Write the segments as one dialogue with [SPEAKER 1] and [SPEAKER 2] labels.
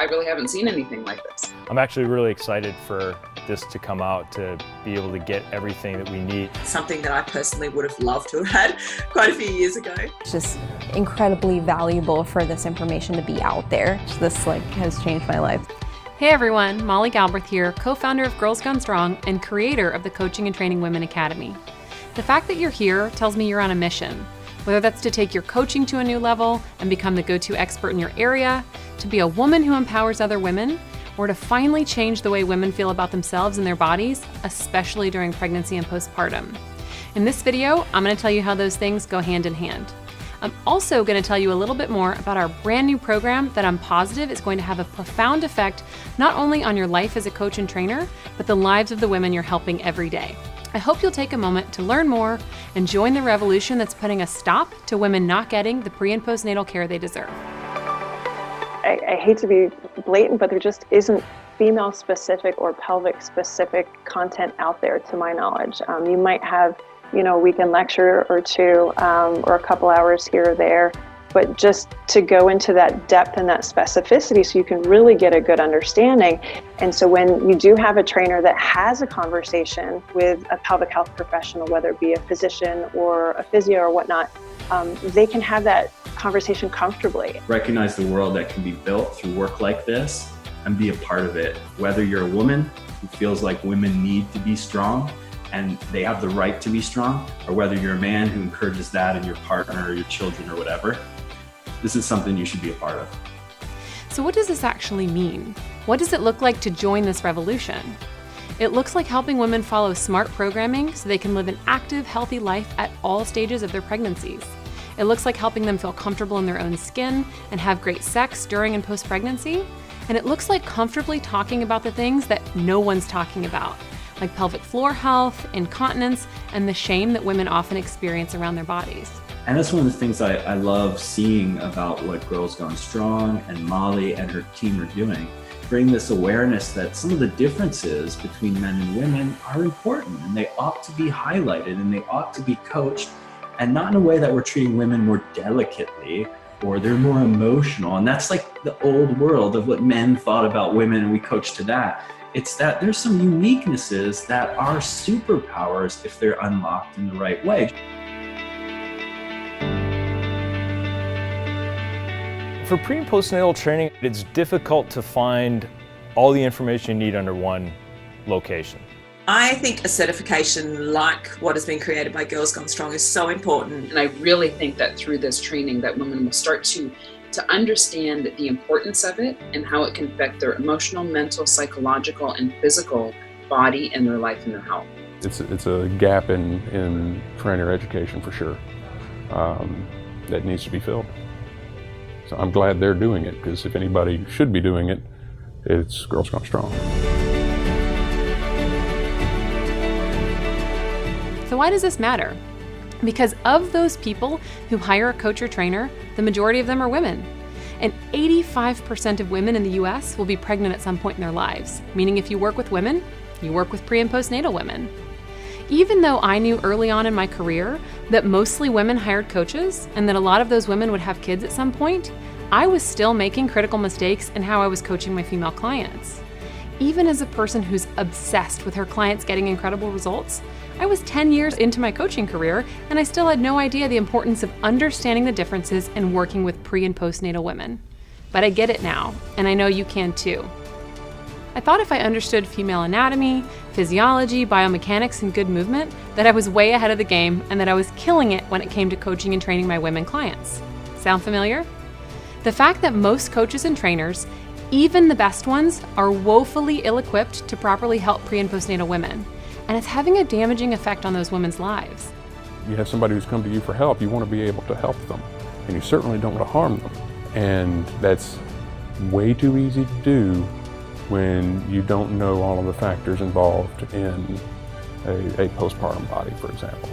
[SPEAKER 1] I really haven't seen anything like this.
[SPEAKER 2] I'm actually really excited for this to come out, to be able to get everything that we need.
[SPEAKER 3] Something that I personally would have loved to have had quite a few years ago.
[SPEAKER 4] It's just incredibly valuable for this information to be out there. This has changed my life.
[SPEAKER 5] Hey everyone, Molly Galbraith here, co-founder of Girls Gone Strong and creator of the Coaching and Training Women Academy. The fact that you're here tells me you're on a mission, whether that's to take your coaching to a new level and become the go-to expert in your area, to be a woman who empowers other women, or to finally change the way women feel about themselves and their bodies, especially during pregnancy and postpartum. In this video, I'm going to tell you how those things go hand in hand. I'm also going to tell you a little bit more about our brand new program that I'm positive is going to have a profound effect not only on your life as a coach and trainer, but the lives of the women you're helping every day. I hope you'll take a moment to learn more and join the revolution that's putting a stop to women not getting the pre- and postnatal care they deserve.
[SPEAKER 6] I hate to be blatant, but there just isn't female-specific or pelvic-specific content out there, to my knowledge. You might have, a weekend lecture or two, or a couple hours here or there, but just to go into that depth and that specificity so you can really get a good understanding. And so when you do have a trainer that has a conversation with a pelvic health professional, whether it be a physician or a physio or whatnot, they can have that conversation comfortably.
[SPEAKER 7] Recognize the world that can be built through work like this and be a part of it. Whether you're a woman who feels like women need to be strong and they have the right to be strong, or whether you're a man who encourages that in your partner or your children or whatever, this is something you should be a part of.
[SPEAKER 5] So what does this actually mean? What does it look like to join this revolution? It looks like helping women follow smart programming so they can live an active, healthy life at all stages of their pregnancies. It looks like helping them feel comfortable in their own skin and have great sex during and post-pregnancy. And it looks like comfortably talking about the things that no one's talking about, like pelvic floor health, incontinence, and the shame that women often experience around their bodies.
[SPEAKER 7] And that's one of the things I love seeing about what Girls Gone Strong and Molly and her team are doing. Bring this awareness that some of the differences between men and women are important and they ought to be highlighted and they ought to be coached, and not in a way that we're treating women more delicately or they're more emotional. And that's like the old world of what men thought about women, and we coach to that. It's that there's some uniquenesses that are superpowers if they're unlocked in the right way.
[SPEAKER 2] For pre- and postnatal training, it's difficult to find all the information you need under one location.
[SPEAKER 3] I think a certification like what has been created by Girls Gone Strong is so important.
[SPEAKER 1] And I really think that through this training that women will start to understand the importance of it and how it can affect their emotional, mental, psychological, and physical body and their life and their health.
[SPEAKER 8] It's a gap in trainer education for sure that needs to be filled. So I'm glad they're doing it, because if anybody should be doing it, it's Girls Gone Strong.
[SPEAKER 5] So why does this matter? Because of those people who hire a coach or trainer, the majority of them are women. And 85% of women in the US will be pregnant at some point in their lives, meaning if you work with women, you work with pre- and postnatal women. Even though I knew early on in my career that mostly women hired coaches and that a lot of those women would have kids at some point, I was still making critical mistakes in how I was coaching my female clients. Even as a person who's obsessed with her clients getting incredible results, I was 10 years into my coaching career and I still had no idea the importance of understanding the differences in working with pre- and postnatal women. But I get it now, and I know you can too. I thought if I understood female anatomy, physiology, biomechanics, and good movement, that I was way ahead of the game and that I was killing it when it came to coaching and training my women clients. Sound familiar? The fact that most coaches and trainers, even the best ones, are woefully ill-equipped to properly help pre- and postnatal women, and it's having a damaging effect on those women's lives.
[SPEAKER 8] You have somebody who's come to you for help, you want to be able to help them, and you certainly don't want to harm them. And that's way too easy to do when you don't know all of the factors involved in a postpartum body, for example.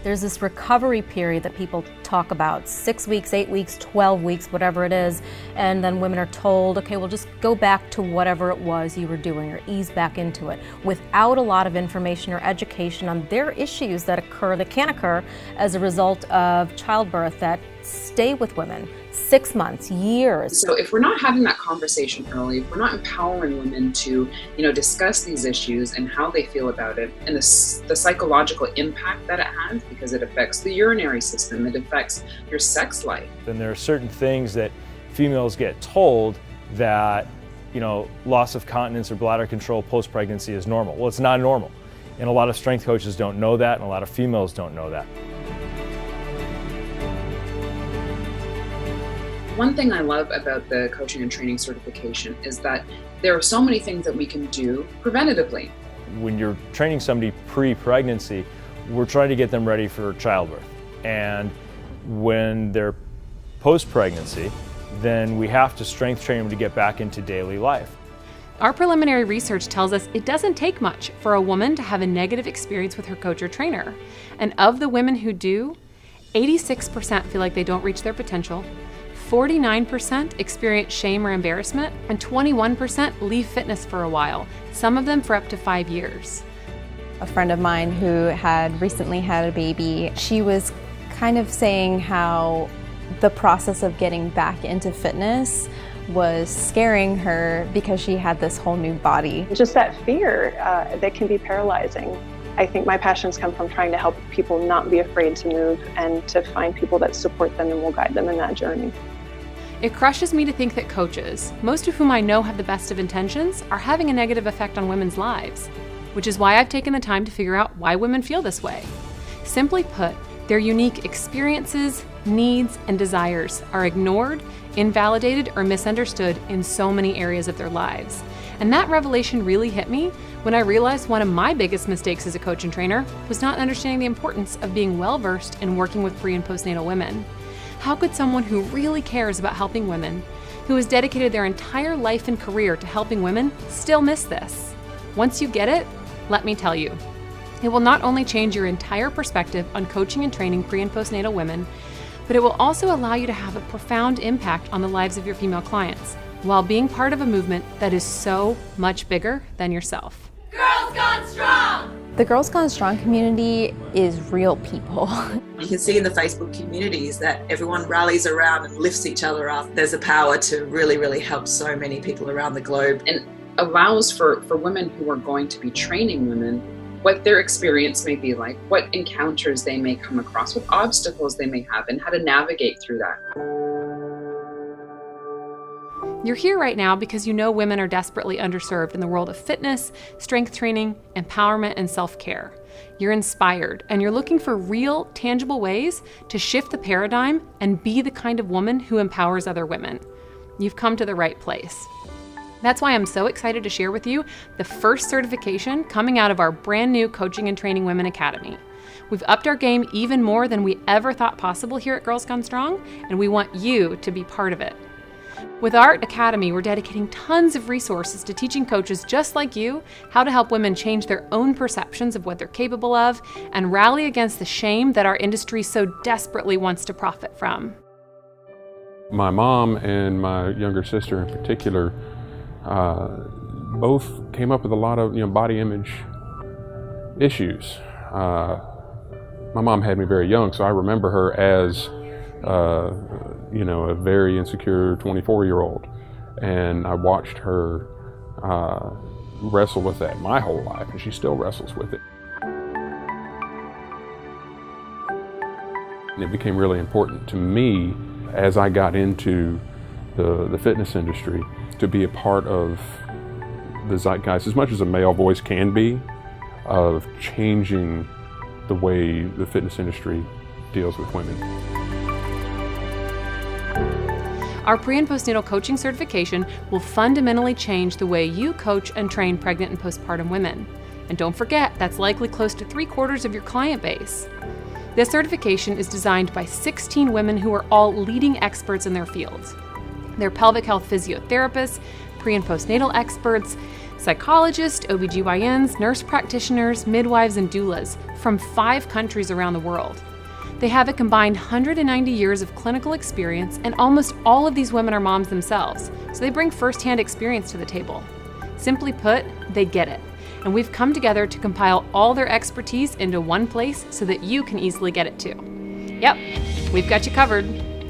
[SPEAKER 4] There's this recovery period that people talk about, 6 weeks, 8 weeks, 12 weeks, whatever it is, and then women are told, okay, well just go back to whatever it was you were doing or ease back into it, without a lot of information or education on their issues that can occur as a result of childbirth that stay with women 6 months, years.
[SPEAKER 1] So if we're not having that conversation early, if we're not empowering women to, discuss these issues and how they feel about it, and the psychological impact that it has, because it affects the urinary system, it affects your sex life.
[SPEAKER 2] And there are certain things that females get told that, loss of continence or bladder control post-pregnancy is normal. Well, it's not normal. And a lot of strength coaches don't know that, and a lot of females don't know that.
[SPEAKER 1] One thing I love about the coaching and training certification is that there are so many things that we can do preventatively.
[SPEAKER 2] When you're training somebody pre-pregnancy, we're trying to get them ready for childbirth. And when they're post-pregnancy, then we have to strength train them to get back into daily life.
[SPEAKER 5] Our preliminary research tells us it doesn't take much for a woman to have a negative experience with her coach or trainer. And of the women who do, 86% feel like they don't reach their potential, 49% experience shame or embarrassment, and 21% leave fitness for a while, some of them for up to 5 years.
[SPEAKER 9] A friend of mine who had recently had a baby, she was kind of saying how the process of getting back into fitness was scaring her because she had this whole new body.
[SPEAKER 6] Just that fear that can be paralyzing. I think my passions come from trying to help people not be afraid to move and to find people that support them and will guide them in that journey.
[SPEAKER 5] It crushes me to think that coaches, most of whom I know have the best of intentions, are having a negative effect on women's lives, which is why I've taken the time to figure out why women feel this way. Simply put, their unique experiences, needs, and desires are ignored, invalidated, or misunderstood in so many areas of their lives. And that revelation really hit me when I realized one of my biggest mistakes as a coach and trainer was not understanding the importance of being well-versed in working with pre- and postnatal women. How could someone who really cares about helping women, who has dedicated their entire life and career to helping women, still miss this? Once you get it, let me tell you, it will not only change your entire perspective on coaching and training pre- and postnatal women, but it will also allow you to have a profound impact on the lives of your female clients, while being part of a movement that is so much bigger than yourself.
[SPEAKER 10] Girls Gone Strong!
[SPEAKER 9] The Girls Gone Strong community is real people.
[SPEAKER 3] You can see in the Facebook communities that everyone rallies around and lifts each other up. There's a power to really, really help so many people around the globe.
[SPEAKER 1] And allows for women who are going to be training women what their experience may be like, what encounters they may come across, what obstacles they may have, and how to navigate through that.
[SPEAKER 5] You're here right now because you know women are desperately underserved in the world of fitness, strength training, empowerment, and self-care. You're inspired, and you're looking for real, tangible ways to shift the paradigm and be the kind of woman who empowers other women. You've come to the right place. That's why I'm so excited to share with you the first certification coming out of our brand new Coaching and Training Women Academy. We've upped our game even more than we ever thought possible here at Girls Gone Strong, and we want you to be part of it. With our Academy, we're dedicating tons of resources to teaching coaches just like you how to help women change their own perceptions of what they're capable of and rally against the shame that our industry so desperately wants to profit from.
[SPEAKER 8] My mom and my younger sister in particular both came up with a lot of body image issues. My mom had me very young, so I remember her as a very insecure 24-year-old, and I watched her wrestle with that my whole life, and she still wrestles with it. And it became really important to me as I got into the fitness industry to be a part of the zeitgeist, as much as a male voice can be, of changing the way the fitness industry deals with women.
[SPEAKER 5] Our pre- and postnatal coaching certification will fundamentally change the way you coach and train pregnant and postpartum women. And don't forget, that's likely close to 3/4 of your client base. This certification is designed by 16 women who are all leading experts in their fields. They're pelvic health physiotherapists, pre- and postnatal experts, psychologists, OBGYNs, nurse practitioners, midwives, and doulas from 5 countries around the world. They have a combined 190 years of clinical experience, and almost all of these women are moms themselves, so they bring firsthand experience to the table. Simply put, they get it, and we've come together to compile all their expertise into one place so that you can easily get it too. Yep, we've got you covered.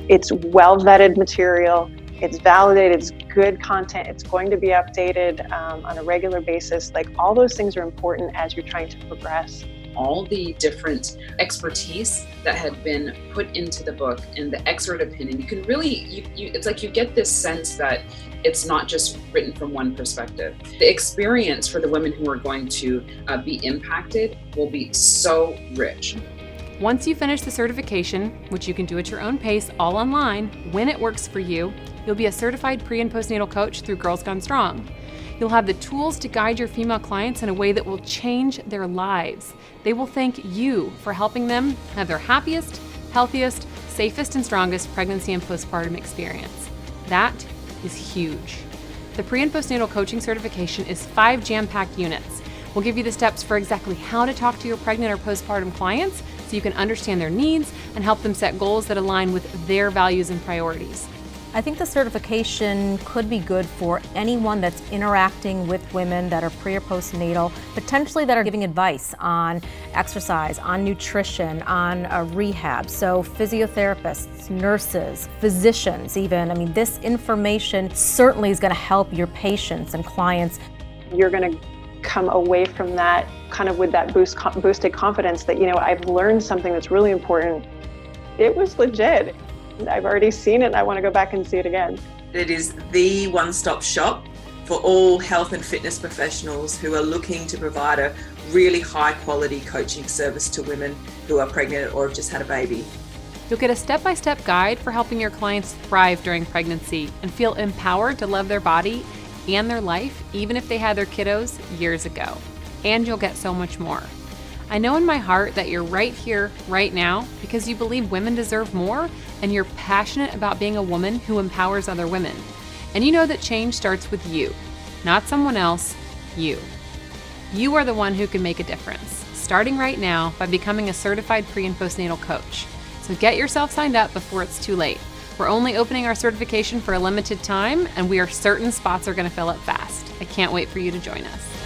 [SPEAKER 6] it's well vetted material, it's validated, it's good content, it's going to be updated on a regular basis. Like, all those things are important as you're trying to progress.
[SPEAKER 1] All the different expertise that had been put into the book and the expert opinion, you can really, it's like you get this sense that it's not just written from one perspective. The experience for the women who are going to be impacted will be so rich.
[SPEAKER 5] Once you finish the certification, which you can do at your own pace, all online, when it works for you, you'll be a certified pre- and postnatal coach through Girls Gone Strong. You'll have the tools to guide your female clients in a way that will change their lives. They will thank you for helping them have their happiest, healthiest, safest, and strongest pregnancy and postpartum experience. That is huge. The pre- and postnatal coaching certification is 5 jam-packed units. We'll give you the steps for exactly how to talk to your pregnant or postpartum clients so you can understand their needs and help them set goals that align with their values and priorities.
[SPEAKER 4] I think the certification could be good for anyone that's interacting with women that are pre or postnatal, potentially that are giving advice on exercise, on nutrition, on rehab. So physiotherapists, nurses, physicians even. I mean, this information certainly is going to help your patients and clients.
[SPEAKER 6] You're going to come away from that kind of with that boosted confidence that, you know, I've learned something that's really important. It was legit. I've already seen it and I want to go back and see it again.
[SPEAKER 3] It is the one-stop shop for all health and fitness professionals who are looking to provide a really high-quality coaching service to women who are pregnant or have just had a baby.
[SPEAKER 5] You'll get a step-by-step guide for helping your clients thrive during pregnancy and feel empowered to love their body and their life, even if they had their kiddos years ago. And you'll get so much more. I know in my heart that you're right here, right now, because you believe women deserve more and you're passionate about being a woman who empowers other women. And you know that change starts with you, not someone else, you. You are the one who can make a difference, starting right now by becoming a certified pre- and postnatal coach. So get yourself signed up before it's too late. We're only opening our certification for a limited time, and we are certain spots are going to fill up fast. I can't wait for you to join us.